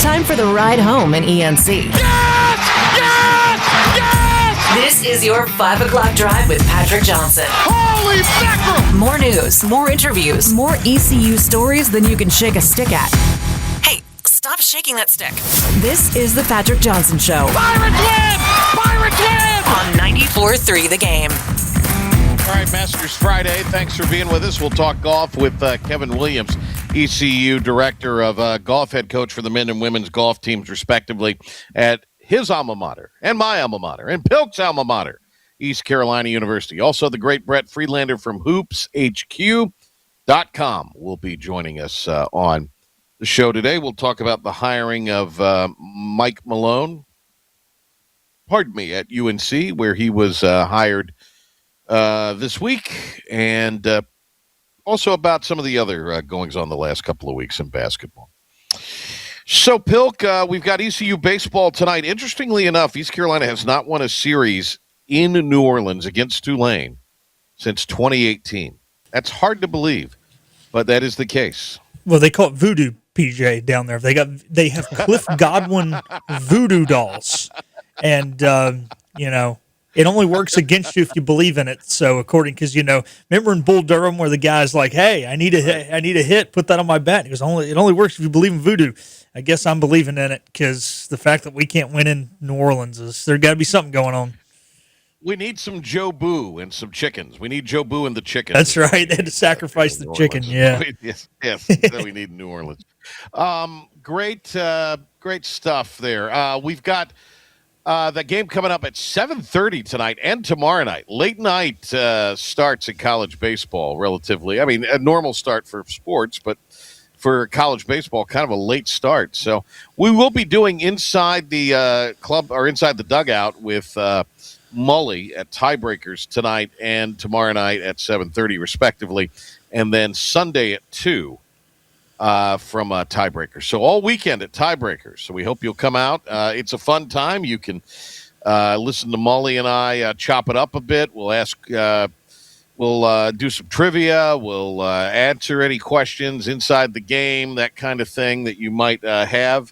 Time for the ride home in ENC. Yes! This is your 5 o'clock drive with Patrick Johnson. Holy mackerel! More news, more interviews, more ECU stories than you can shake a stick at. Hey, stop shaking that stick. This is the Patrick Johnson Show. Pirates win! Pirates win! On 94.3 The Game. All right, Masters Friday. Thanks for being with us. We'll talk golf with Kevin Williams, ECU Director of Golf Head Coach for the men and women's golf teams, respectively, at his alma mater and my alma mater and Pilk's alma mater, East Carolina University. Also, the great Brett Friedlander from hoopshq.com will be joining us on the show today. We'll talk about the hiring of Mike Malone, at UNC, where he was hired this week, and also about some of the other goings on the last couple of weeks in basketball. So, Pilk, we've got ECU baseball tonight. Interestingly enough, East Carolina has not won a series in New Orleans against Tulane since 2018. That's hard to believe, but that is the case. Well, they call it voodoo, PJ, down there. They have Cliff Godwin voodoo dolls, and it only works against you if you believe in it. So, because remember in Bull Durham where the guy's like, "Hey, I need a hit, put that on my bat." He goes, "It only works if you believe in voodoo." I guess I'm believing in it because the fact that we can't win in New Orleans there's got to be something going on. We need some Joe Boo and some chickens. We need Joe Boo and the chickens. That's right. They had to sacrifice the chicken. Yeah. Yes. That we need in New Orleans. Great stuff there. We've got the game coming up at 7:30 tonight and tomorrow night. Late night starts in college baseball, relatively. I mean, a normal start for sports, but for college baseball, kind of a late start. So we will be doing inside the club or inside the dugout with Mully at Tiebreakers tonight and tomorrow night at 7:30, respectively, and then Sunday at 2 from Tiebreakers. So all weekend at Tiebreakers. So we hope you'll come out. It's a fun time. You can listen to Mully and I chop it up a bit. We'll ask. We'll do some trivia. We'll answer any questions inside the game, that kind of thing that you might have,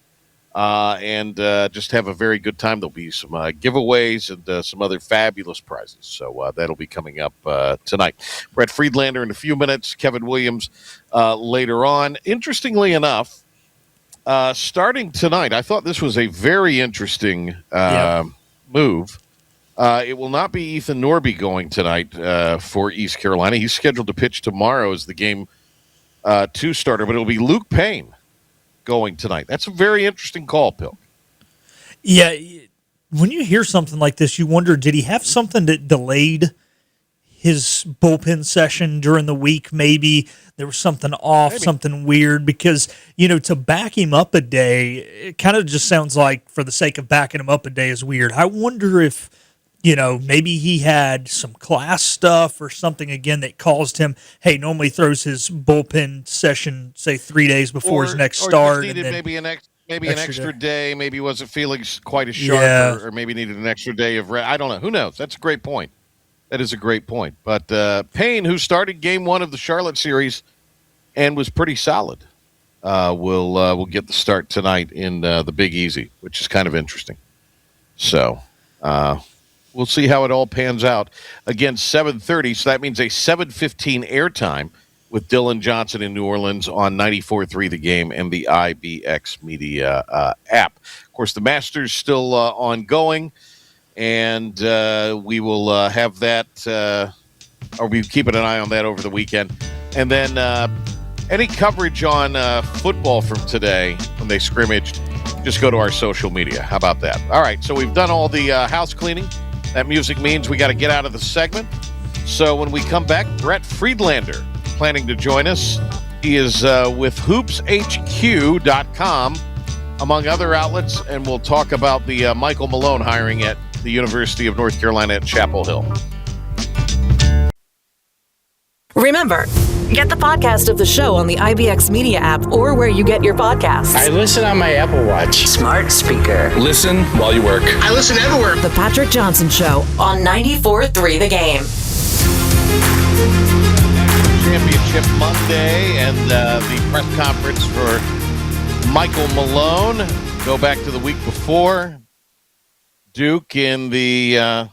and just have a very good time. There'll be some giveaways and some other fabulous prizes. So that'll be coming up tonight. Brett Friedlander in a few minutes. Kevin Williams later on. Interestingly enough, starting tonight, I thought this was a very interesting move. It will not be Ethan Norby going tonight for East Carolina. He's scheduled to pitch tomorrow as the game 2 starter, but it'll be Luke Payne going tonight. That's a very interesting call, Pilk. Yeah, when you hear something like this, you wonder, did he have something that delayed his bullpen session during the week? Maybe there was something off, something weird, because, to back him up a day, it kind of just sounds like for the sake of backing him up a day is weird. I wonder if maybe he had some class stuff or something again that caused him, normally throws his bullpen session, say 3 days before his next start. Or just needed maybe an extra day. Maybe he wasn't feeling quite as sharp or maybe needed an extra day of rest. I don't know. Who knows? That's a great point. That is a great point. But Payne, who started game 1 of the Charlotte series and was pretty solid, will get the start tonight in the Big Easy, which is kind of interesting. So, we'll see how it all pans out. Again, 7:30, so that means a 7:15 airtime with Dylan Johnson in New Orleans on 94.3 The Game and the IBX Media app. Of course, the Masters still ongoing, and we will have that, or we're keeping an eye on that over the weekend. And then any coverage on football from today when they scrimmaged, just go to our social media. How about that? All right, so we've done all the house cleaning. That music means we got to get out of the segment. So when we come back, Brett Friedlander planning to join us. He is with hoopshq.com, among other outlets, and we'll talk about the Michael Malone hiring at the University of North Carolina at Chapel Hill. Remember, get the podcast of the show on the IBX Media app or where you get your podcasts. I listen on my Apple Watch. Smart speaker. Listen while you work. I listen everywhere. The Patrick Johnson Show on 94.3 The Game. Championship Monday and the press conference for Michael Malone. Go back to the week before. Duke in the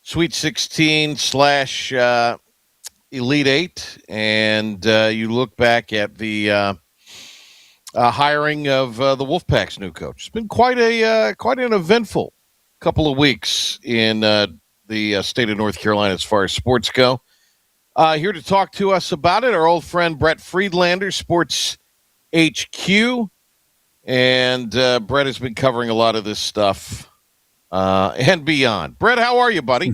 Sweet 16 slash Elite 8. And you look back at the hiring of the Wolfpack's new coach. It's been quite an eventful couple of weeks in the state of North Carolina as far as sports go. Here to talk to us about it, our old friend Brett Friedlander, Sports HQ. And Brett has been covering a lot of this stuff and beyond. Brett, how are you, buddy?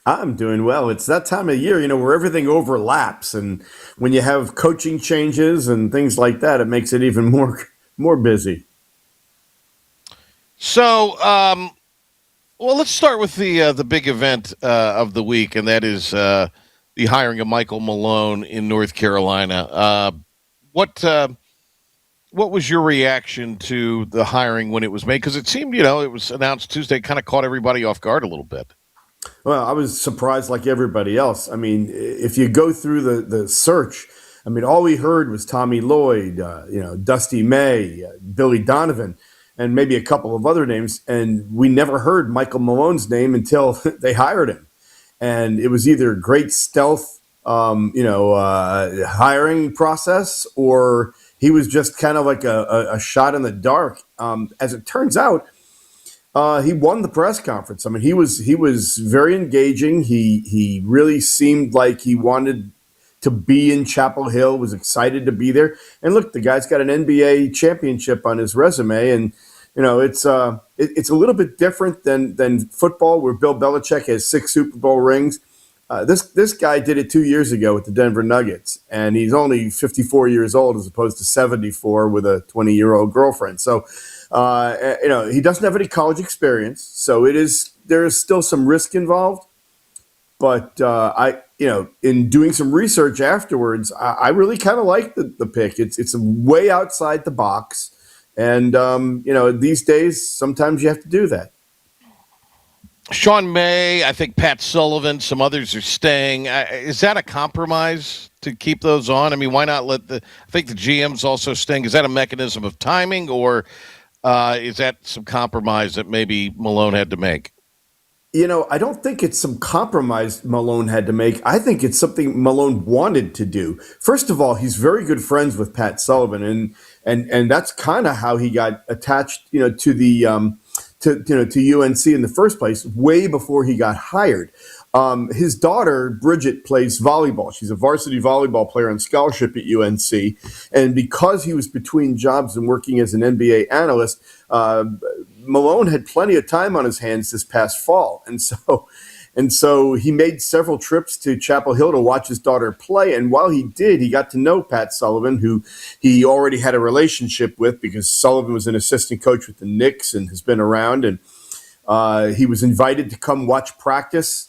I'm doing well. It's that time of year, where everything overlaps. And when you have coaching changes and things like that, it makes it even more busy. So, well, let's start with the big event of the week, and that is the hiring of Michael Malone in North Carolina. What was your reaction to the hiring when it was made? Because it seemed, it was announced Tuesday, kind of caught everybody off guard a little bit. Well, I was surprised like everybody else. I mean, if you go through the search, I mean, all we heard was Tommy Lloyd, Dusty May, Billy Donovan, and maybe a couple of other names. And we never heard Michael Malone's name until they hired him. And it was either great stealth, hiring process, or he was just kind of like a shot in the dark. As it turns out, he won the press conference. I mean, he was very engaging. He really seemed like he wanted to be in Chapel Hill, was excited to be there. And look, the guy's got an NBA championship on his resume, and it's a little bit different than football, where Bill Belichick has 6 Super Bowl rings. This guy did it 2 years ago with the Denver Nuggets, and he's only 54 years old as opposed to 74 with a 20-year-old girlfriend. So, he doesn't have any college experience, so there is still some risk involved. But in doing some research afterwards, I really kind of like the pick. It's way outside the box, and these days sometimes you have to do that. Sean May, I think Pat Sullivan, some others are staying. Is that a compromise to keep those on? I mean, why not I think the GM's also staying. Is that a mechanism of timing, or is that some compromise that maybe Malone had to make? I don't think it's some compromise Malone had to make. I think it's something Malone wanted to do. First of all, he's very good friends with Pat Sullivan, and that's kind of how he got attached, to the to UNC in the first place, way before he got hired. His daughter, Bridget, plays volleyball. She's a varsity volleyball player on scholarship at UNC. And because he was between jobs and working as an NBA analyst, Malone had plenty of time on his hands this past fall. And so he made several trips to Chapel Hill to watch his daughter play. And while he did, he got to know Pat Sullivan, who he already had a relationship with because Sullivan was an assistant coach with the Knicks and has been around. And he was invited to come watch practice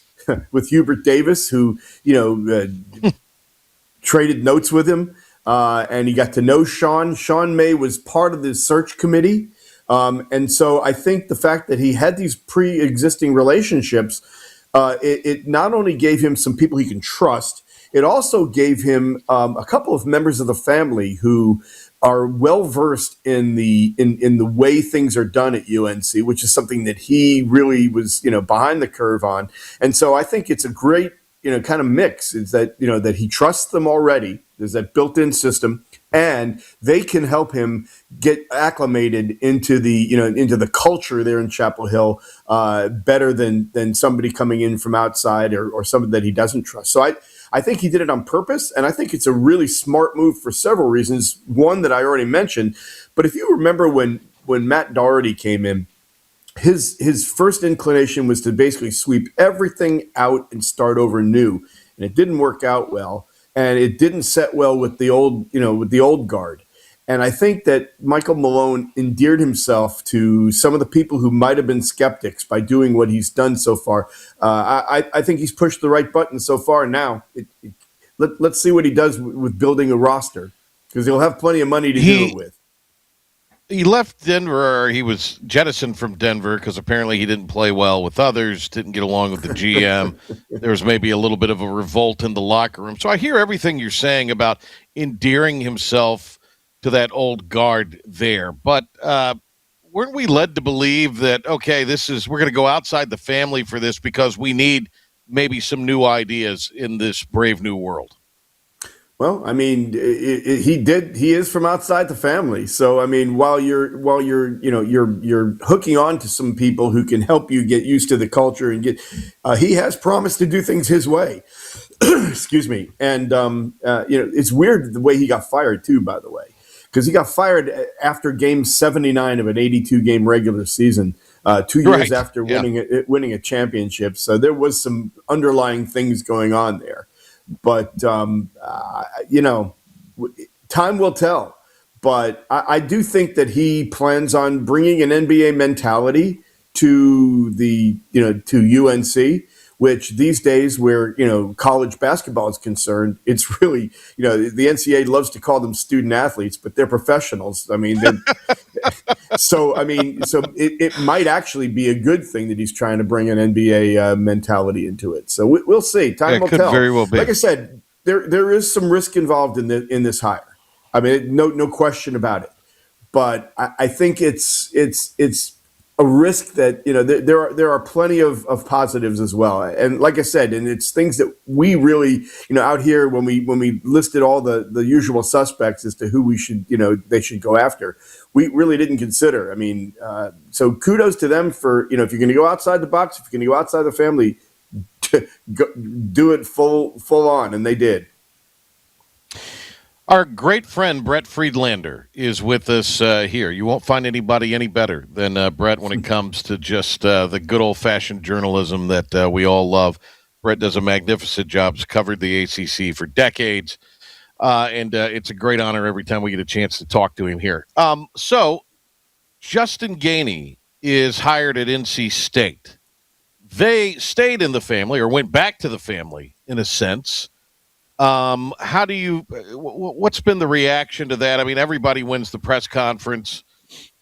with Hubert Davis, who, traded notes with him. And he got to know Sean. Sean May was part of the search committee. And so I think the fact that he had these pre-existing relationships, it not only gave him some people he can trust, it also gave him a couple of members of the family who are well versed in the way things are done at UNC, which is something that he really was behind the curve on. And so I think it's a great kind of mix. Is that that he trusts them already. There's that built-in system, and they can help him get acclimated into the culture there in Chapel Hill better than somebody coming in from outside or somebody that he doesn't trust. So I think he did it on purpose, and I think it's a really smart move for several reasons. One that I already mentioned, but if you remember when Matt Doherty came in, his first inclination was to basically sweep everything out and start over new, and it didn't work out well. And it didn't set well with the old guard. And I think that Michael Malone endeared himself to some of the people who might have been skeptics by doing what he's done so far. I think he's pushed the right button so far. Now, let's see what he does with building a roster, because he'll have plenty of money to do it with. He left Denver, or he was jettisoned from Denver because apparently he didn't play well with others, didn't get along with the GM. There was maybe a little bit of a revolt in the locker room. So I hear everything you're saying about endearing himself to that old guard there. But weren't we led to believe that, okay, we're going to go outside the family for this because we need maybe some new ideas in this brave new world? Well, I mean, he is from outside the family. So, I mean, while you're hooking on to some people who can help you get used to the culture and he has promised to do things his way. Excuse me. And, it's weird the way he got fired too, by the way, because he got fired after game 79 of an 82 game regular season, 2 years after winning a championship. So there was some underlying things going on there. But, time will tell. But I do think that he plans on bringing an NBA mentality to to UNC, which these days where, college basketball is concerned, it's really, the NCAA loves to call them student athletes, but they're professionals. I mean, so it might actually be a good thing that he's trying to bring an NBA mentality into it. So we'll see. Time will tell. Very well be. Like I said, there is some risk involved in this hire. I mean, no question about it. But I think it's a risk that there are plenty of positives as well. And like I said, and it's things that we really out here when we listed all the usual suspects as to who we should they should go after, we really didn't consider. I mean, so kudos to them for if you're going to go outside the box, if you're going to go outside the family, do it full on, and they did. Our great friend Brett Friedlander is with us here. You won't find anybody any better than Brett when it comes to just the good old-fashioned journalism that we all love. Brett does a magnificent job. He's covered the ACC for decades, and it's a great honor every time we get a chance to talk to him here. So Justin Gainey is hired at NC State. They stayed in the family or went back to the family in a sense. How do you? What's been the reaction to that? I mean, everybody wins the press conference,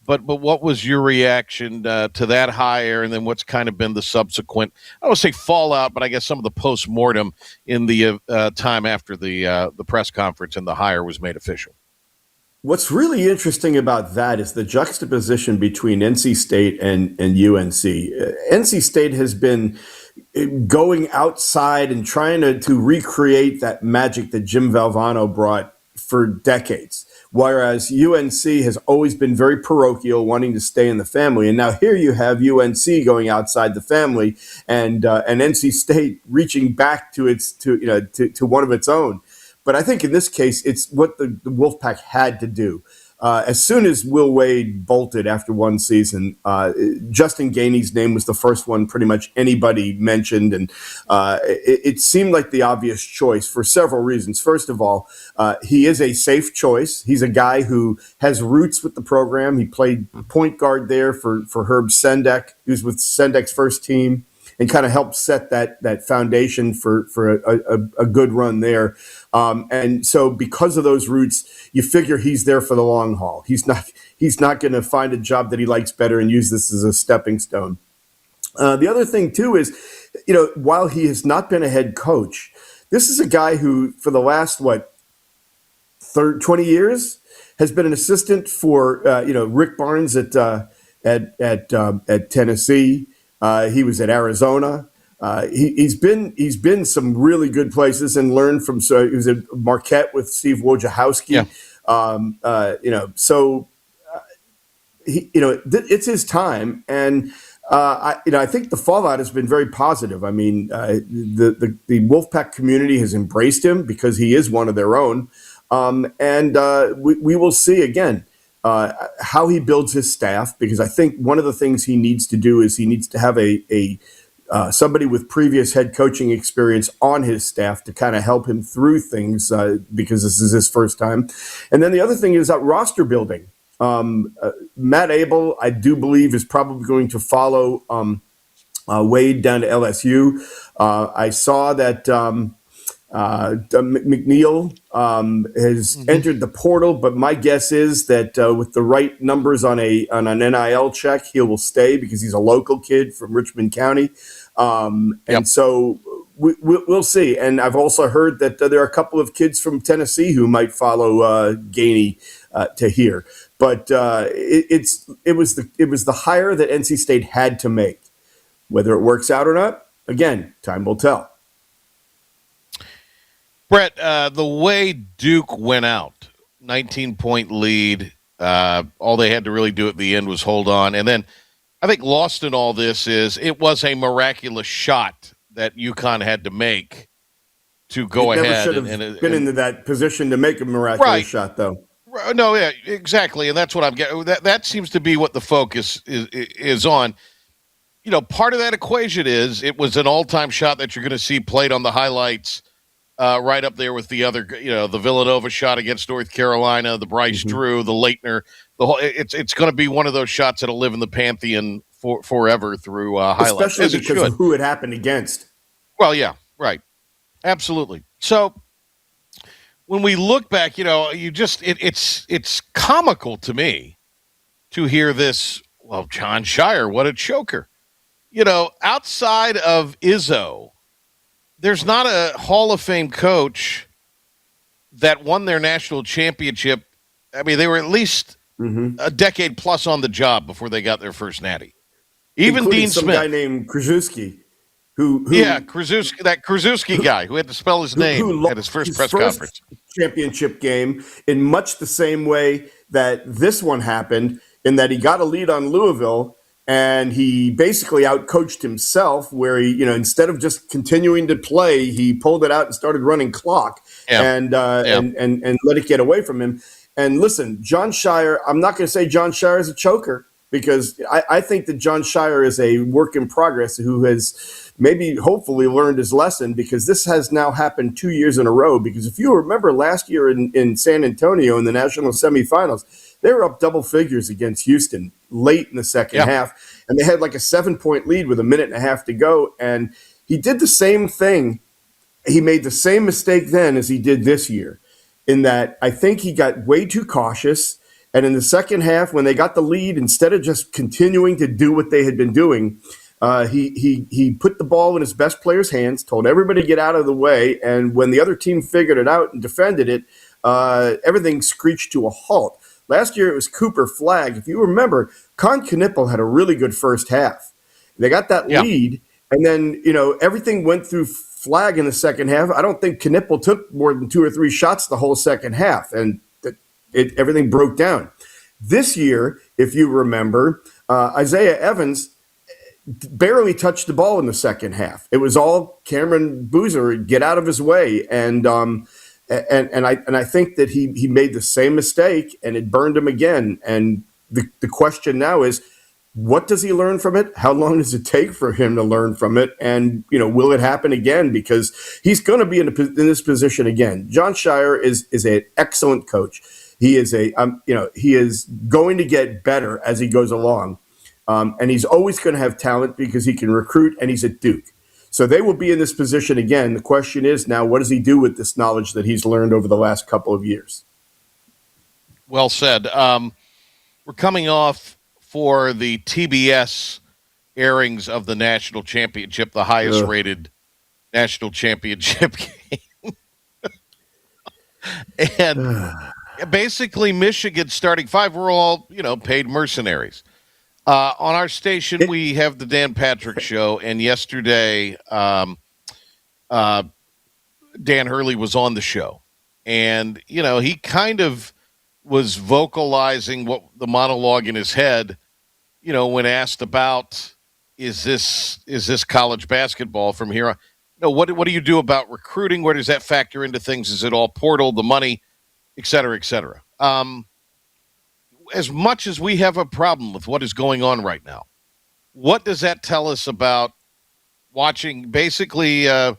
but what was your reaction to that hire, and then what's kind of been the subsequent? I don't want to say fallout, but I guess some of the post-mortem in the time after the press conference and the hire was made official. What's really interesting about that is the juxtaposition between NC State and UNC. NC State has been going outside and trying to recreate that magic that Jim Valvano brought for decades, whereas UNC has always been very parochial, wanting to stay in the family. And now here you have UNC going outside the family, and NC State reaching back to one of its own. But I think in this case, it's what the Wolfpack had to do. As soon as Will Wade bolted after one season, Justin Gainey's name was the first one pretty much anybody mentioned. And it seemed like the obvious choice for several reasons. First of all, he is a safe choice. He's a guy who has roots with the program. He played point guard there for Herb Sendek. He was with Sendek's first team and kind of helped set that foundation for a good run there. And so because of those roots, you figure he's there for the long haul. He's not going to find a job that he likes better and use this as a stepping stone. The other thing, too, is, while he has not been a head coach, this is a guy who, for the last, 20 years, has been an assistant for, Rick Barnes at Tennessee. He was at Arizona. He's been some really good places and learned from. So he was at Marquette with Steve Wojciechowski. Yeah. It's his time, and I think the fallout has been very positive. I mean, the Wolfpack community has embraced him because he is one of their own, and we will see again. How he builds his staff, because I think one of the things he needs to do is he needs to have somebody with previous head coaching experience on his staff to kind of help him through things because this is his first time. And then the other thing is that roster building. Matt Abel, I do believe, is probably going to follow Wade down to LSU. I saw that McNeil has entered the portal, but my guess is that with the right numbers on an NIL check, he will stay because he's a local kid from Richmond County. And so we'll see. And I've also heard that there are a couple of kids from Tennessee who might follow Gainey to here. But it was the hire that NC State had to make. Whether it works out or not, again, time will tell. Brett, the way Duke went out, 19-point lead, all they had to really do at the end was hold on. And then I think lost in all this is it was a miraculous shot that UConn had to make to go It never ahead. should have been into that position to make a miraculous shot, though. No, yeah, exactly. And that's what I'm getting. That seems to be what the focus is on. You know, part of that equation is it was an all-time shot that you're going to see played on the highlights right up there with the other, the Villanova shot against North Carolina, the Bryce Drew, the Leitner. It's going to be one of those shots that'll live in the pantheon forever through highlights. Especially because of who it happened against. Well, yeah, right. Absolutely. So when we look back, it's comical to me to hear this. Well, John Shire, what a choker. Outside of Izzo, there's not a Hall of Fame coach that won their national championship. I mean, they were at least a decade plus on the job before they got their first natty. Even including Dean some Smith. Guy named Krzyzewski. Krzyzewski, that Krzyzewski guy who had to spell his name at his first press conference. Championship game in much the same way that this one happened, in that he got a lead on Louisville and he basically outcoached himself, where he, instead of just continuing to play, he pulled it out and started running clock and let it get away from him. And listen, John Shire, I'm not going to say John Shire is a choker, because I think that John Shire is a work in progress who has maybe hopefully learned his lesson, because this has now happened 2 years in a row. Because if you remember last year in San Antonio in the national semifinals, they were up double figures against Houston late in the second half, and they had like a 7-point lead with a minute and a half to go. And he did the same thing. He made the same mistake then as he did this year, in that I think he got way too cautious. And in the second half, when they got the lead, instead of just continuing to do what they had been doing, he put the ball in his best player's hands, told everybody to get out of the way. And when the other team figured it out and defended it, everything screeched to a halt. Last year, it was Cooper Flagg. If you remember, Con Knippel had a really good first half. They got that lead, and then, everything went through Flagg in the second half. I don't think Knippel took more than 2 or 3 shots the whole second half, and everything broke down. This year, if you remember, Isaiah Evans barely touched the ball in the second half. It was all Cameron Boozer, get out of his way, and I think that he made the same mistake, and it burned him again. And the question now is, what does he learn from it? How long does it take for him to learn from it? And, will it happen again? Because he's going to be in this position again. John Shire is an excellent coach. He is he is going to get better as he goes along. And he's always going to have talent because he can recruit, and he's at Duke. So they will be in this position again. The question is now, what does he do with this knowledge that he's learned over the last couple of years? Well said. We're coming off for the TBS airings of the national championship, the highest rated national championship game. And basically Michigan starting 5, we're all, paid mercenaries. On our station, we have the Dan Patrick Show, and yesterday Dan Hurley was on the show. And, he kind of was vocalizing what the monologue in his head, when asked about, is this college basketball from here on? What do you do about recruiting? Where does that factor into things? Is it all portal, the money, et cetera, et cetera? As much as we have a problem with what is going on right now, what does that tell us about watching basically a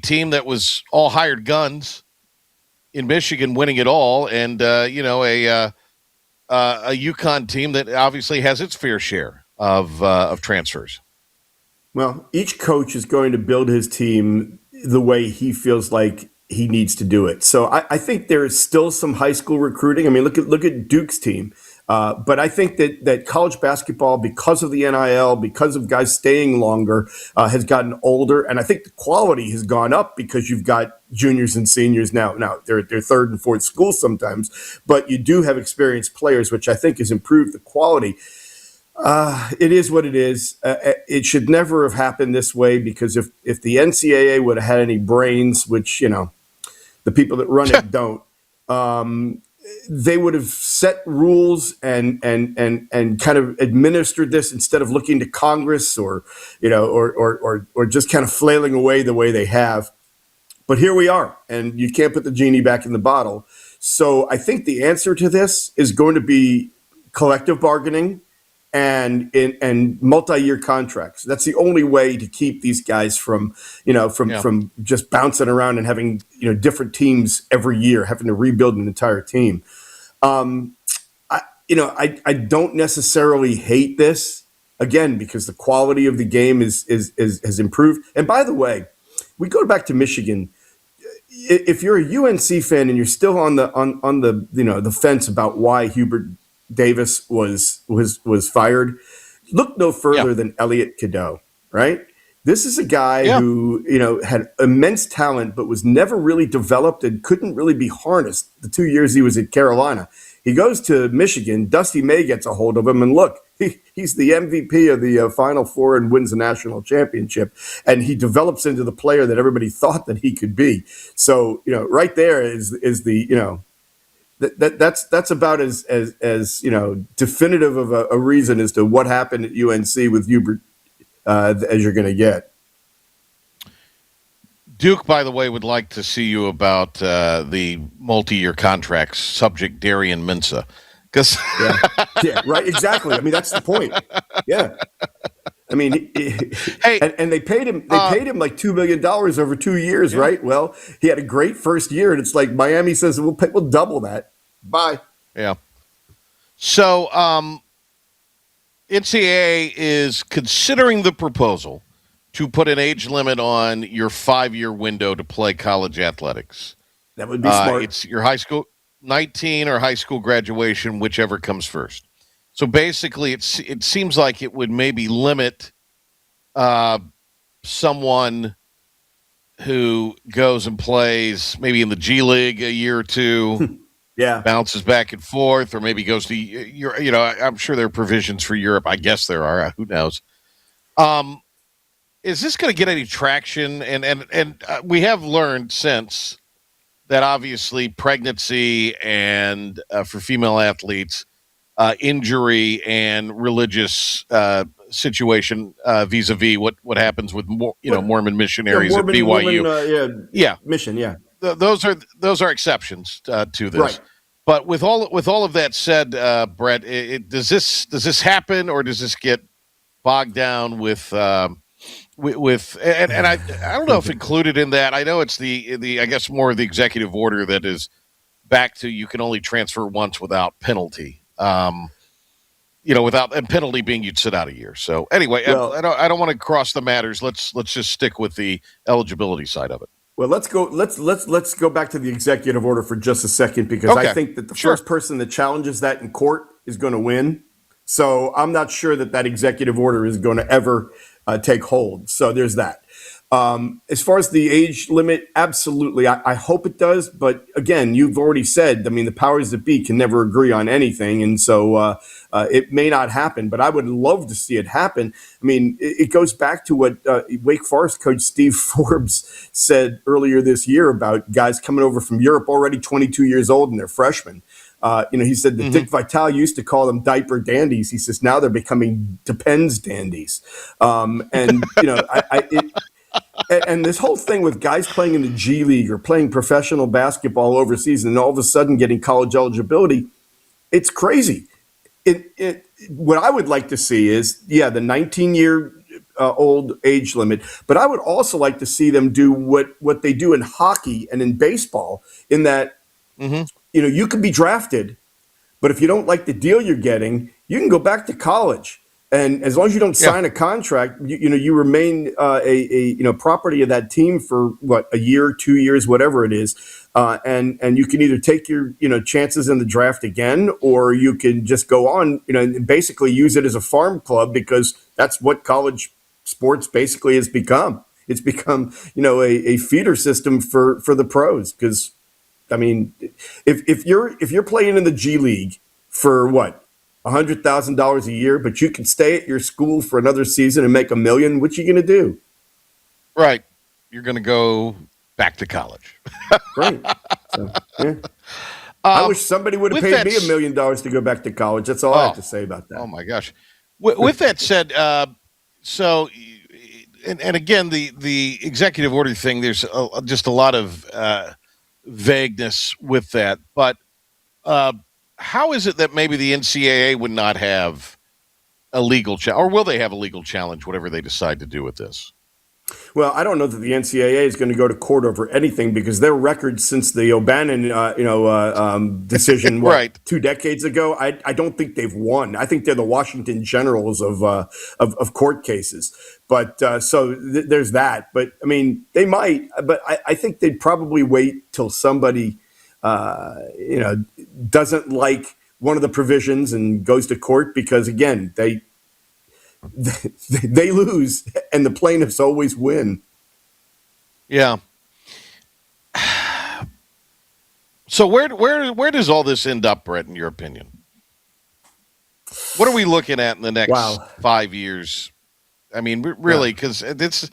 team that was all hired guns in Michigan winning it all, and a UConn team that obviously has its fair share of transfers? Well, each coach is going to build his team the way he feels like he needs to do it. So I think there is still some high school recruiting. I mean, look at Duke's team. But I think that college basketball, because of the NIL, because of guys staying longer, has gotten older, and I think the quality has gone up because you've got juniors and seniors now. Now they're third and fourth schools sometimes, but you do have experienced players, which I think has improved the quality. It is what it is. It should never have happened this way, because if the NCAA would have had any brains, which the people that run it don't. They would have set rules and kind of administered this instead of looking to Congress or just kind of flailing away the way they have. But here we are, and you can't put the genie back in the bottle. So I think the answer to this is going to be collective bargaining and multi-year contracts. That's the only way to keep these guys from just bouncing around and having different teams every year, having to rebuild an entire team. I don't necessarily hate this, again, because the quality of the game has improved. And by the way, we go back to Michigan. If you're a UNC fan and you're still on the fence about why Hubert Davis was fired, look no further than Elliot Cadeau, right? This is a guy who had immense talent but was never really developed and couldn't really be harnessed the 2 years he was at Carolina. He goes to Michigan. Dusty May gets a hold of him, and look, he's the MVP of the Final Four and wins the national championship. And he develops into the player that everybody thought that he could be. So right there is the That's about as definitive of a reason as to what happened at UNC with Hubert as you're going to get. Duke, by the way, would like to see you about the multi-year contracts subject Darian Mensah. Yeah, right, exactly. I mean, that's the point. Yeah. I mean, and they paid him. They paid him like $2 million over 2 years, right? Well, he had a great first year, and it's like Miami says we'll double that. Bye. Yeah. So, NCAA is considering the proposal to put an age limit on your 5-year window to play college athletics. That would be smart. It's your high school 19 or high school graduation, whichever comes first. So basically, it seems like it would maybe limit someone who goes and plays maybe in the G League a year or two, bounces back and forth, or maybe goes to Europe. I'm sure there are provisions for Europe. I guess there are. Who knows? Is this going to get any traction? And we have learned since that obviously pregnancy and for female athletes, injury and religious situation vis-a-vis what happens with Mormon missionaries at BYU. Mission. Those are exceptions to this. Right. But with all of that said, Brett, does this happen, or does this get bogged down with I don't know if included in that. I know it's the I guess more of the executive order that is back to you can only transfer once without penalty. Without and penalty being you'd sit out a year. So anyway, I don't want to cross the matters. Let's just stick with the eligibility side of it. Well, let's go back to the executive order for just a second, because I think that the first person that challenges that in court is going to win. So I'm not sure that executive order is going to ever take hold. So there's that. As far as the age limit, absolutely. I hope it does. But again, you've already said, I mean, the powers that be can never agree on anything. And so it may not happen, but I would love to see it happen. I mean, it goes back to what Wake Forest coach Steve Forbes said earlier this year about guys coming over from Europe already 22 years old and they're freshmen. He said that Dick Vitale used to call them diaper dandies. He says now they're becoming Depends dandies. And this whole thing with guys playing in the G League or playing professional basketball overseas and all of a sudden getting college eligibility, it's crazy. What I would like to see is, the 19-year old age limit, but I would also like to see them do what they do in hockey and in baseball, in that you can be drafted, but if you don't like the deal you're getting, you can go back to college. And as long as you don't sign a contract, you remain a property of that team for a year, 2 years, whatever it is, and you can either take your chances in the draft again, or you can just go on and basically use it as a farm club, because that's what college sports basically has become. It's become a feeder system for the pros, because I mean, if you're playing in the G League for $100,000 a year, but you can stay at your school for another season and make $1 million, what you going to do? Right. You're going to go back to college. Right. So, yeah. I wish somebody would have paid me $1 million to go back to college. That's all I have to say about that. Oh, my gosh. With that said, so, and again, the executive order thing, there's just a lot of vagueness with that. But how is it that maybe the NCAA would not have a legal challenge, or will they have a legal challenge, whatever they decide to do with this? Well, I don't know that the NCAA is going to go to court over anything, because their record since the O'Bannon, decision, right, 2 decades ago, I don't think they've won. I think they're the Washington Generals of court cases. But there's that. But I mean, they might. But I think they'd probably wait till somebody, doesn't like one of the provisions and goes to court, because again, they lose and the plaintiffs always win. Yeah. So where does all this end up, Brett, in your opinion? What are we looking at in the next 5 years? I mean, really, because this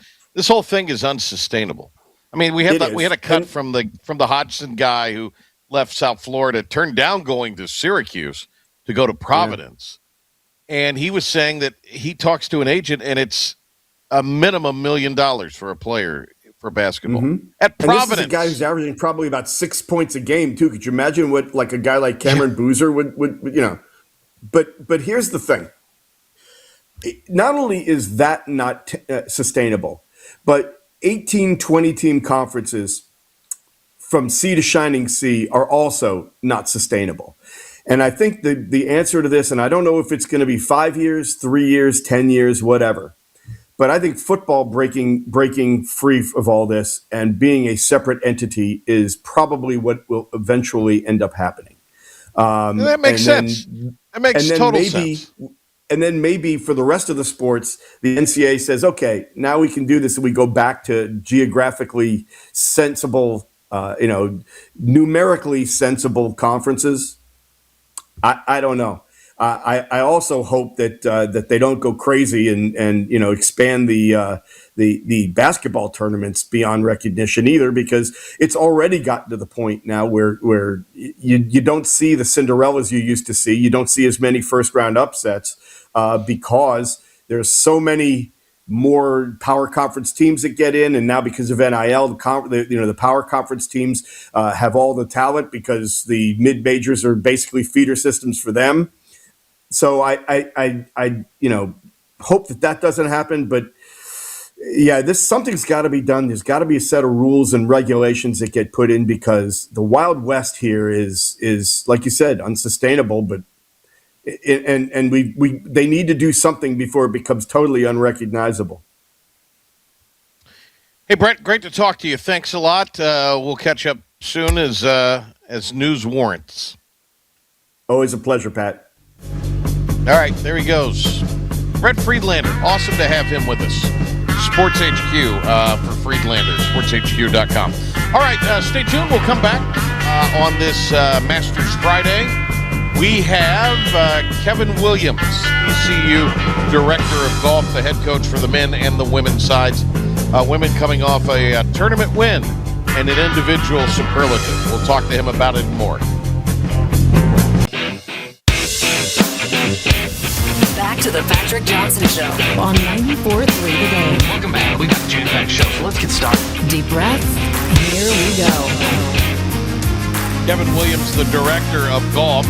whole thing is unsustainable. I mean, we had a cut from the Hodgson guy who left South Florida, turned down going to Syracuse to go to Providence. Yeah. And he was saying that he talks to an agent, and it's a minimum $1 million for a player for basketball at Providence. And this is a guy who's averaging probably about 6 points a game too. Could you imagine what a guy like Cameron Boozer would But here's the thing. Not only is that not sustainable, but 18, 20-team conferences from sea to shining sea are also not sustainable. And I think the answer to this, and I don't know if it's going to be 5 years, 3 years, 10 years, whatever, but I think football breaking free of all this and being a separate entity is probably what will eventually end up happening. That makes sense. That makes total sense. And then maybe for the rest of the sports, the NCAA says, okay, now we can do this, and we go back to geographically sensible, numerically sensible conferences. I don't know. I also hope that they don't go crazy and expand the basketball tournaments beyond recognition either, because it's already gotten to the point now where you don't see the Cinderellas you used to see. You don't see as many first round upsets because there's so many more power conference teams that get in, and now because of NIL, the power conference teams have all the talent because the mid majors are basically feeder systems for them. So I hope that doesn't happen, but yeah, something's got to be done. There's got to be a set of rules and regulations that get put in, because the Wild West here is like you said, unsustainable. But they need to do something before it becomes totally unrecognizable. Hey, Brett, great to talk to you. Thanks a lot. We'll catch up soon as news warrants. Always a pleasure, Pat. All right, there he goes. Brett Friedlander. Awesome to have him with us. Sports HQ for Friedlander, sportshq.com. All right, stay tuned. We'll come back on this Masters Friday. We have Kevin Williams, ECU Director of Golf, the head coach for the men and the women's sides. Women coming off a tournament win and an individual superlative. We'll talk to him about it and more. Back to the Patrick Johnson Show on 94.3 The Game. Welcome back. We got the jam-packed show, so let's get started. Deep breath. Here we go. Kevin Williams, the Director of Golf,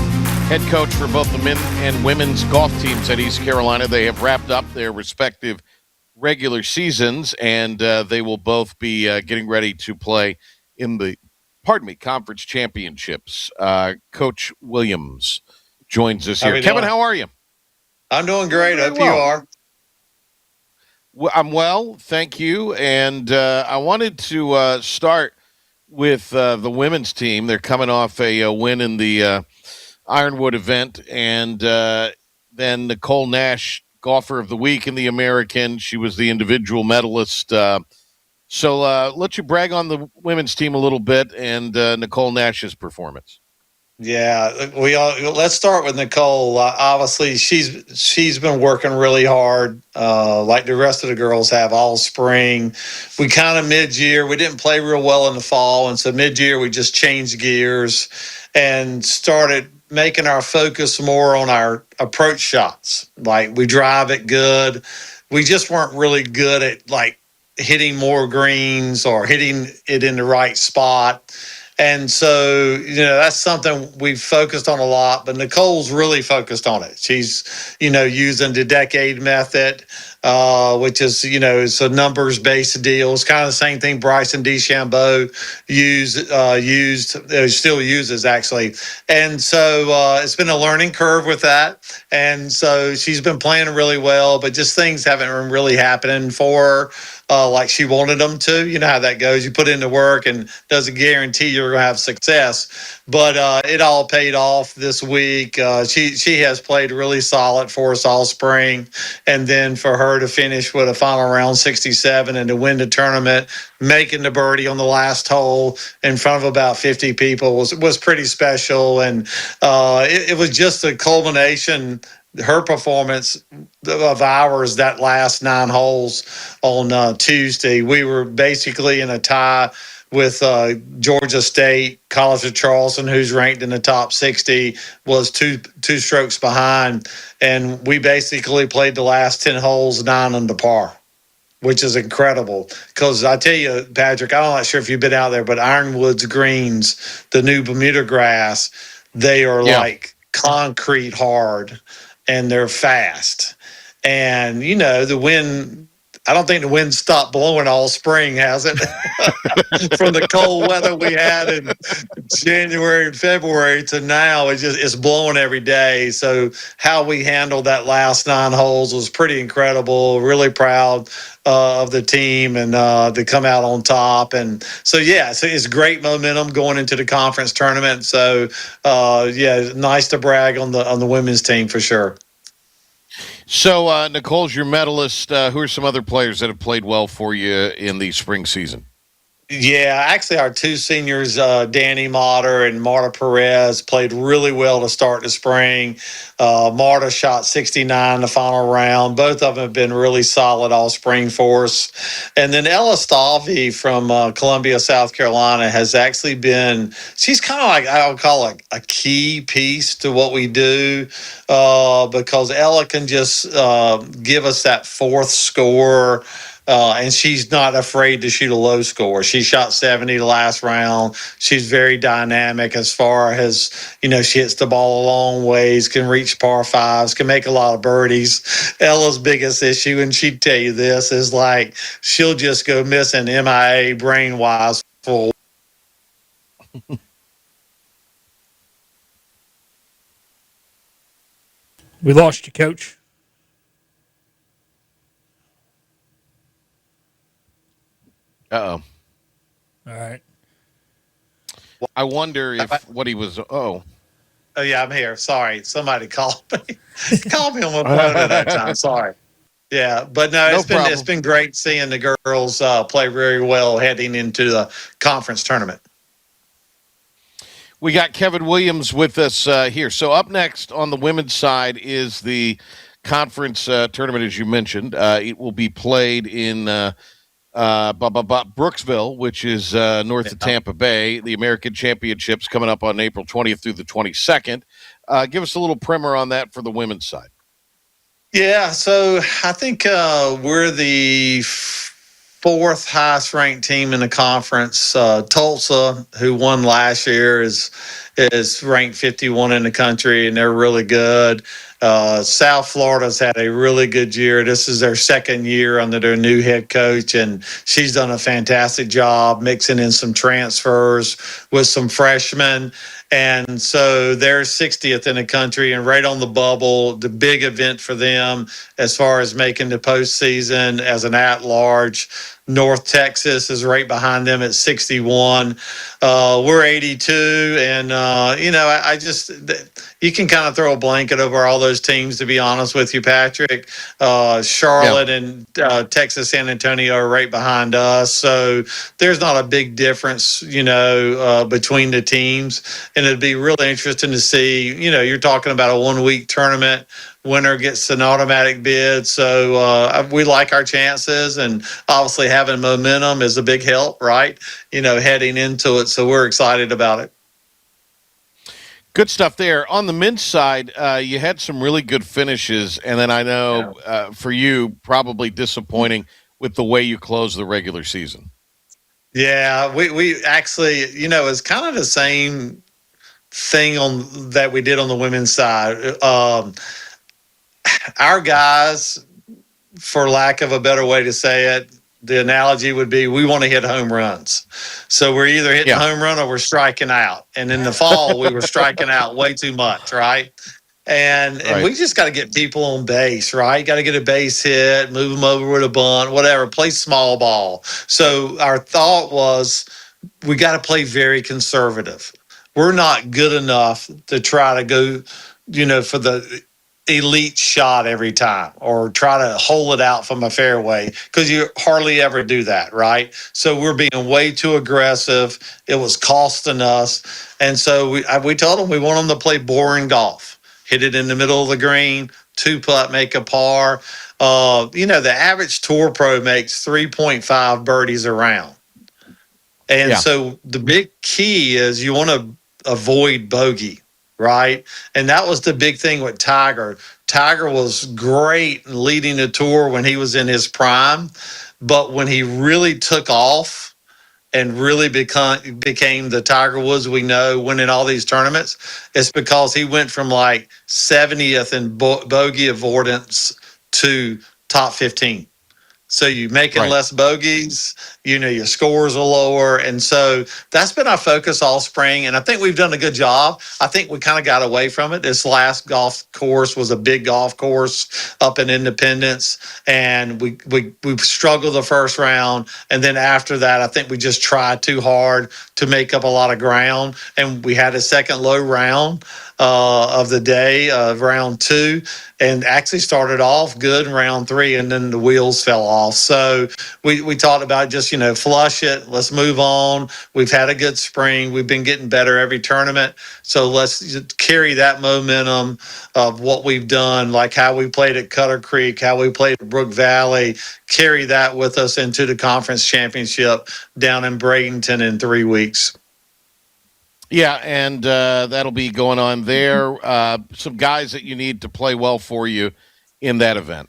head coach for both the men and women's golf teams at East Carolina. They have wrapped up their respective regular seasons, and they will both be getting ready to play in the, conference championships. Coach Williams joins us here. Kevin, how are you? I'm doing great. Very Hope you well. are. Well, I'm well, thank you. And I wanted to start with the women's team. They're coming off a win in the Ironwood event, and then Nicole Nash, golfer of the week in the American. She was the individual medalist. So let you brag on the women's team a little bit and Nicole Nash's performance. Yeah, we all let's start with Nicole. Obviously, she's been working really hard, like the rest of the girls have all spring. We kind of mid-year, we didn't play real well in the fall, and so mid-year we just changed gears and started making our focus more on our approach shots. Like we drive it good. We just weren't really good at like hitting more greens or hitting it in the right spot. And so, that's something we've focused on a lot, but Nicole's really focused on it. She's, using the decade method, which is, it's a numbers based deal. It's kind of the same thing Bryson DeChambeau still uses actually. And so it's been a learning curve with that. And so she's been playing really well, but just things haven't been really happening for her. Like she wanted them to. You know how that goes. You put in the work and doesn't guarantee you're going to have success. But it all paid off this week. She has played really solid for us all spring. And then for her to finish with a final round 67 and to win the tournament, making the birdie on the last hole in front of about 50 people was pretty special. And it was just a culmination. Her performance of ours that last 9 holes on Tuesday, we were basically in a tie with Georgia State. College of Charleston, who's ranked in the top 60, was two strokes behind, and we basically played the last 10 holes 9 under par, which is incredible. Because I tell you, Patrick, I'm not sure if you've been out there, but Ironwood's greens, the new Bermuda grass, they are like concrete hard and they're fast. And, the wind, I don't think the wind stopped blowing all spring, has it? From the cold weather we had in January and February to now, it's blowing every day. So how we handled that last 9 holes was pretty incredible. Really proud of the team and to come out on top. And so it's great momentum going into the conference tournament. So nice to brag on the women's team for sure. So Nicole's your medalist. Who are some other players that have played well for you in the spring season? Yeah, actually, our 2 seniors, Danny Motter and Marta Perez, played really well to start the spring. Marta shot 69 in the final round. Both of them have been really solid all spring for us. And then Ella Stalvey from Columbia, South Carolina, has actually she's kind of like, I would call it a key piece to what we do because Ella can just give us that fourth score. And she's not afraid to shoot a low score. She shot 70 the last round. She's very dynamic as far as, she hits the ball a long ways, can reach par fives, can make a lot of birdies. Ella's biggest issue, and she'd tell you this, is like she'll just go missing MIA brain-wise for We lost you, Coach. Uh-oh. All right. I wonder if what he was. Oh, yeah, I'm here. Sorry, somebody called me. Called me on my phone at that time. Sorry. Yeah, but no, it's been great seeing the girls play very well heading into the conference tournament. We got Kevin Williams with us here. So up next on the women's side is the conference tournament, as you mentioned. It will be played in Brooksville, which is north of Tampa Bay. The American Championships coming up on April 20th through the 22nd. Give us a little primer on that for the women's side. Yeah, so I think we're the 4th highest ranked team in the conference. Tulsa, who won last year, is is ranked 51 in the country, and they're really good. South Florida's had a really good year. This is their second year under their new head coach, and she's done a fantastic job mixing in some transfers with some freshmen. And so they're 60th in the country and right on the bubble. The big event for them as far as making the postseason as an at-large. North Texas is right behind them at 61. We're 82, and I just you can kind of throw a blanket over all those teams. To be honest with you, Patrick, Charlotte and Texas San Antonio are right behind us, so there's not a big difference, between the teams. And it'd be really interesting to see. You're talking about a 1-week tournament. Winner gets an automatic bid. So we like our chances, and obviously having momentum is a big help, right? Heading into it. So we're excited about it. Good stuff there. On the men's side, you had some really good finishes, and then I know for you, probably disappointing with the way you closed the regular season. Yeah, we actually, it's kind of the same thing that we did on the women's side. Our guys, for lack of a better way to say it, the analogy would be we want to hit home runs. So we're either hitting home run or we're striking out. And in the fall, we were striking out way too much, right? And we just got to get people on base, right? Got to get a base hit, move them over with a bunt, whatever, play small ball. So our thought was we got to play very conservative. We're not good enough to try to go, for the elite shot every time or try to hold it out from a fairway, because you hardly ever do that, right? So we're being way too aggressive. It was costing us. And so we told them we want them to play boring golf. Hit it in the middle of the green, 2-putt, make a par. The average tour pro makes 3.5 birdies a round. And so the big key is you want to avoid bogey, right? And that was the big thing with Tiger. Tiger was great leading the tour when he was in his prime, but when he really took off and really became the Tiger Woods we know, winning all these tournaments, it's because he went from like 70th in bogey avoidance to top 15. So you're making less bogeys, your scores are lower. And so that's been our focus all spring. And I think we've done a good job. I think we kind of got away from it. This last golf course was a big golf course up in Independence. And we struggled the first round. And then after that, I think we just tried too hard to make up a lot of ground. And we had a second low round of the day, round 2, and actually started off good in round 3, and then the wheels fell off. So we talked about just, flush it. Let's move on. We've had a good spring. We've been getting better every tournament. So let's just carry that momentum of what we've done, like how we played at Cutter Creek, how we played at Brook Valley, carry that with us into the conference championship down in Bradenton in 3 weeks. Yeah, and that'll be going on there. Some guys that you need to play well for you in that event.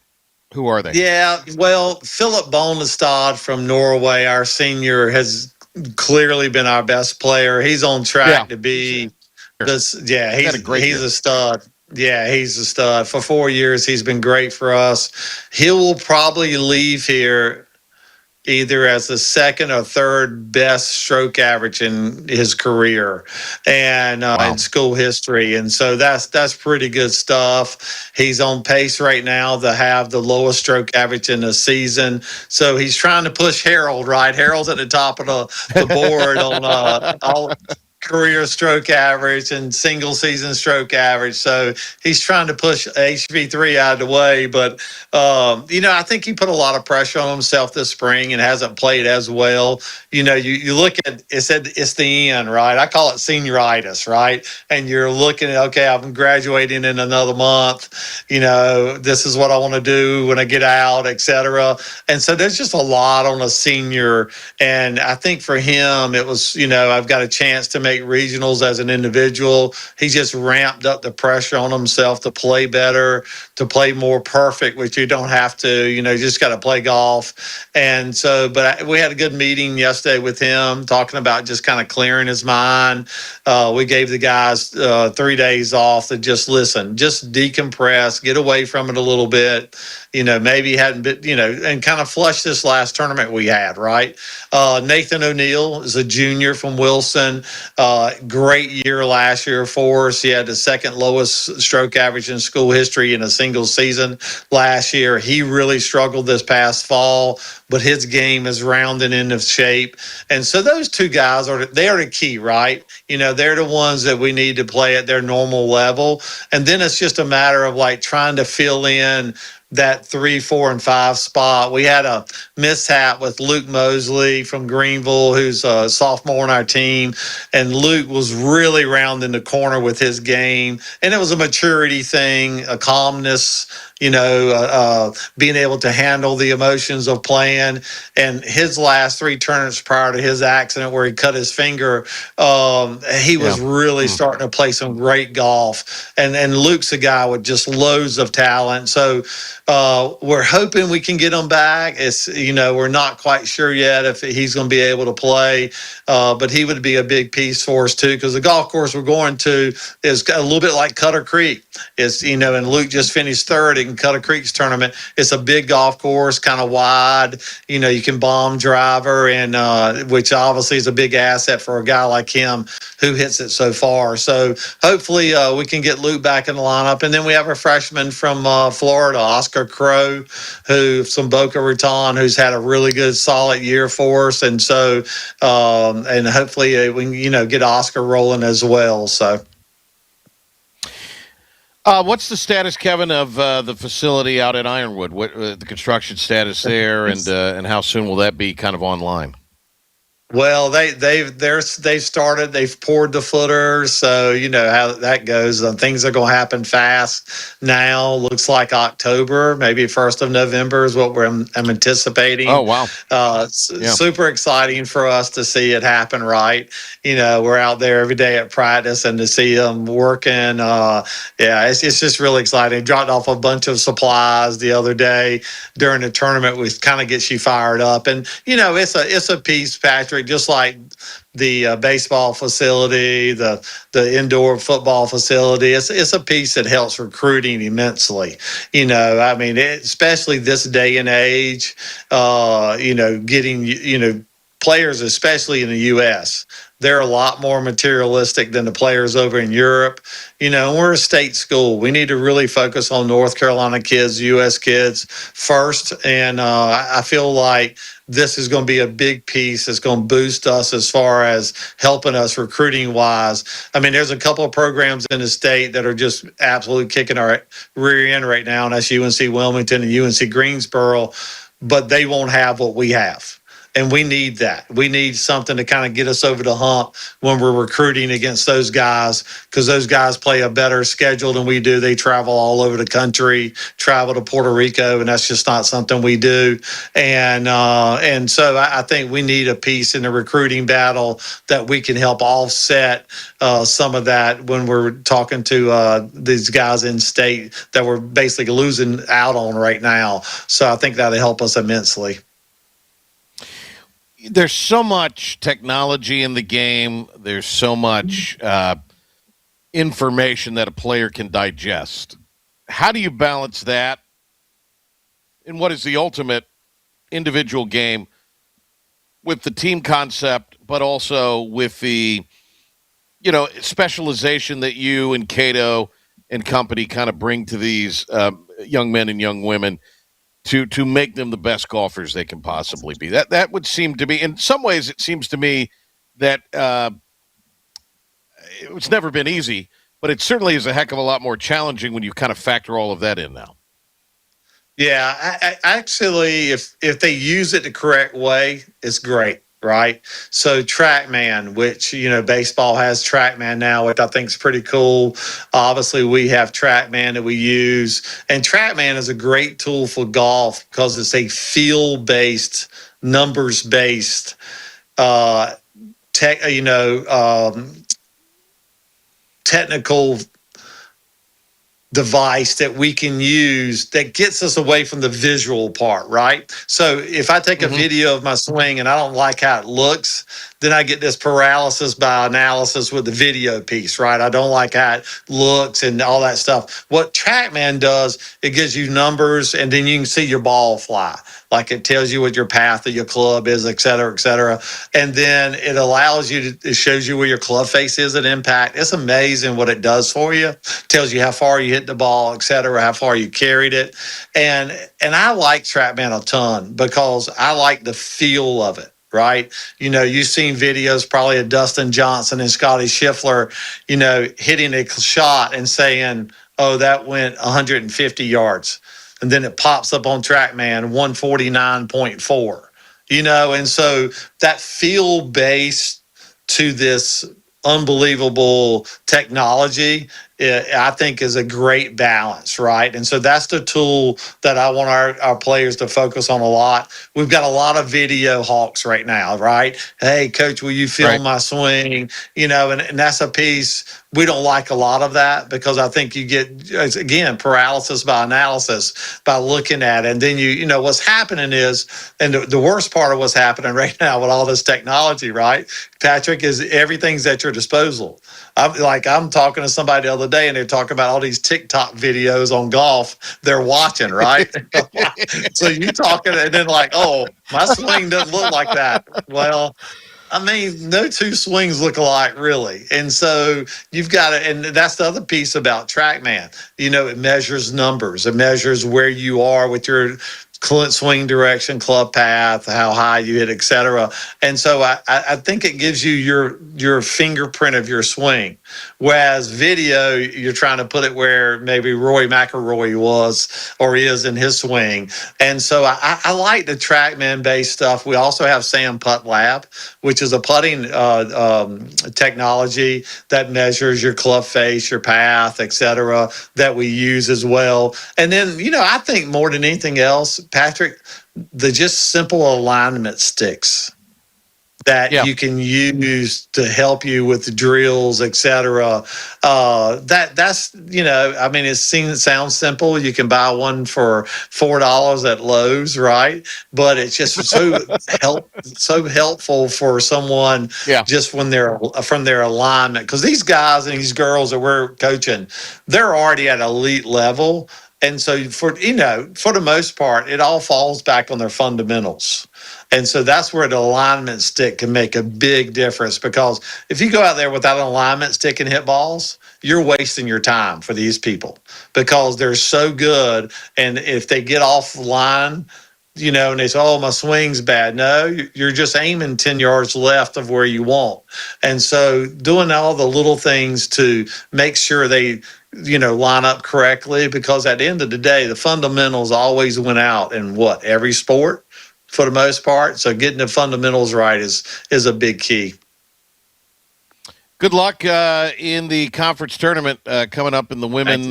Who are they? Yeah, well, Philip Bonestad from Norway, our senior, has clearly been our best player. He's on track to be this. Yeah, he's a stud. Yeah, he's a stud. For 4 years, he's been great for us. He will probably leave here either as the second or third best stroke average in his career and in school history. And so that's pretty good stuff. He's on pace right now to have the lowest stroke average in the season. So he's trying to push Harold, right? Harold's at the top of the board on all career stroke average and single season stroke average. So he's trying to push HV3 out of the way. But, I think he put a lot of pressure on himself this spring and hasn't played as well. You look at it's the end, right? I call it senioritis, right? And you're looking at, okay, I'm graduating in another month. This is what I want to do when I get out, et cetera. And so there's just a lot on a senior. And I think for him, it was, I've got a chance to make make regionals as an individual. He just ramped up the pressure on himself to play better, to play more perfect, which you don't have to. You just got to play golf. And so, we had a good meeting yesterday with him, talking about just kind of clearing his mind. We gave the guys 3 days off to just listen, just decompress, get away from it a little bit. Maybe hadn't been, and kind of flush this last tournament we had, right? Nathan O'Neill is a junior from Wilson. Great year last year for us. He had the second lowest stroke average in school history in a single season last year. He really struggled this past fall, but his game is rounding into shape. And so those two guys are the key, right? They're the ones that we need to play at their normal level. And then it's just a matter of trying to fill in that 3, 4, and 5 spot. We had a mishap with Luke Mosley from Greenville, who's a sophomore on our team. And Luke was really rounding the corner with his game. And it was a maturity thing, a calmness, being able to handle the emotions of playing. And his last 3 tournaments prior to his accident where he cut his finger, he was really starting to play some great golf. And Luke's a guy with just loads of talent. So we're hoping we can get him back. It's, we're not quite sure yet if he's going to be able to play, but he would be a big piece for us too, because the golf course we're going to is a little bit like Cutter Creek. It's, and Luke just finished third in Cutter Creek's tournament. It's a big golf course, kind of wide. You can bomb driver, and which obviously is a big asset for a guy like him who hits it so far. So hopefully we can get Luke back in the lineup. And then we have a freshman from Florida, Oscar Crow, who's from Boca Raton, who's had a really good, solid year for us. And so, and hopefully we can, get Oscar rolling as well. So. What's the status, Kevin, of the facility out at Ironwood? What the construction status there, and how soon will that be kind of online? Well, they've started. They've poured the footers, so you know how that goes. Things are going to happen fast now. Looks like October, maybe 1st of November is what I'm anticipating. Oh wow! Super exciting for us to see it happen. Right, we're out there every day at practice, and to see them working, it's just really exciting. Dropped off a bunch of supplies the other day during the tournament, which kind of gets you fired up. And it's a piece, Patrick. Just like the baseball facility, the indoor football facility, it's a piece that helps recruiting immensely. Especially this day and age, getting players, especially in the U.S. They're a lot more materialistic than the players over in Europe. We're a state school. We need to really focus on North Carolina kids, U.S. kids first. And I feel like this is going to be a big piece. It's going to boost us as far as helping us recruiting wise. There's a couple of programs in the state that are just absolutely kicking our rear end right now, and that's UNC Wilmington and UNC Greensboro, but they won't have what we have. And we need that. We need something to kind of get us over the hump when we're recruiting against those guys, because those guys play a better schedule than we do. They travel all over the country, travel to Puerto Rico, and that's just not something we do. And so I think we need a piece in the recruiting battle that we can help offset some of that when we're talking to these guys in state that we're basically losing out on right now. So I think that'll help us immensely. There's so much technology in the game. There's so much information that a player can digest. How do you balance that in what is the ultimate individual game with the team concept, but also with the, specialization that you and Cato and company kind of bring to these young men and young women to make them the best golfers they can possibly be? That would seem to be, in some ways, it seems to me that it's never been easy, but it certainly is a heck of a lot more challenging when you kind of factor all of that in now. Yeah, I actually, if they use it the correct way, it's great. Right. So TrackMan, which, baseball has TrackMan now, which I think is pretty cool. Obviously, we have TrackMan that we use. And TrackMan is a great tool for golf because it's a feel-based, numbers-based technical device that we can use that gets us away from the visual part, right? So if I take a video of my swing and I don't like how it looks, then I get this paralysis by analysis with the video piece, right? I don't like how it looks and all that stuff. What TrackMan does, it gives you numbers, and then you can see your ball fly. Like it tells you what your path of your club is, et cetera, et cetera. And then it allows you to, it shows you where your club face is at impact. It's amazing what it does for you. Tells you how far you hit the ball, et cetera, how far you carried it. And I like TrackMan a ton because I like the feel of it. Right. You know, you've seen videos probably of Dustin Johnson and Scotty Scheffler, you know, hitting a shot and saying, oh, that went 150 yards. And then it pops up on TrackMan 149.4, you know, and so that feel based to this unbelievable technology, I think is a great balance, right? And so that's the tool that I want our players to focus on a lot. We've got a lot of video hawks right now, right? Hey, coach, will you film my swing? You know, and that's a piece. We don't like a lot of that because I think you get, again, paralysis by analysis by looking at it. And then you know, what's happening is, and the worst part of what's happening right now with all this technology, right, Patrick, is everything's at your disposal. I'm talking to somebody the other day and they're talking about all these TikTok videos on golf they're watching, right? So you talking and then like, oh, my swing doesn't look like that. Well, I mean, no two swings look alike, really. And so you've got to, and that's the other piece about TrackMan. You know, it measures numbers. It measures where you are with your swing direction, club path, how high you hit, et cetera. And so I think it gives you your fingerprint of your swing. Whereas video, you're trying to put it where maybe Roy McIlroy was or is in his swing. And so I like the TrackMan based stuff. We also have Sam Putt Lab, which is a putting technology that measures your club face, your path, et cetera, that we use as well. And then, you know, I think more than anything else, Patrick, the just simple alignment sticks that you can use to help you with the drills, et cetera. That's, you know, I mean, it sounds simple. You can buy one for $4 at Lowe's, right? But it's just so helpful for someone just when they're from their alignment. Because these guys and these girls that we're coaching, they're already at elite level. And so for the most part, it all falls back on their fundamentals. And so that's where the alignment stick can make a big difference, because if you go out there without an alignment stick and hit balls, you're wasting your time for these people because they're so good. And if they get off line, you know, and they say, oh, my swing's bad. No, you're just aiming 10 yards left of where you want. And so doing all the little things to make sure they, you know, line up correctly, because at the end of the day, the fundamentals always win out in every sport for the most part. So getting the fundamentals right is a big key. Good luck in the conference tournament coming up in the women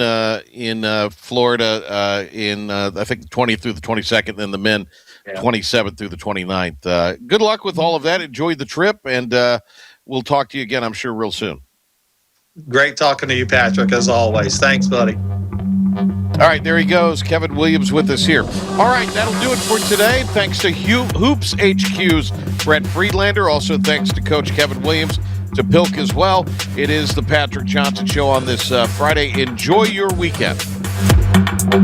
in Florida in, I think, the 20th through the 22nd, and the men 27th through the 29th. Good luck with all of that. Enjoy the trip, and we'll talk to you again, I'm sure, real soon. Great talking to you, Patrick, as always. Thanks, buddy. All right, there he goes. Kevin Williams with us here. All right, that'll do it for today. Thanks to Hoops HQ's Brett Friedlander. Also, thanks to Coach Kevin Williams, to Pilk as well. It is the Patrick Johnson Show on this Friday. Enjoy your weekend.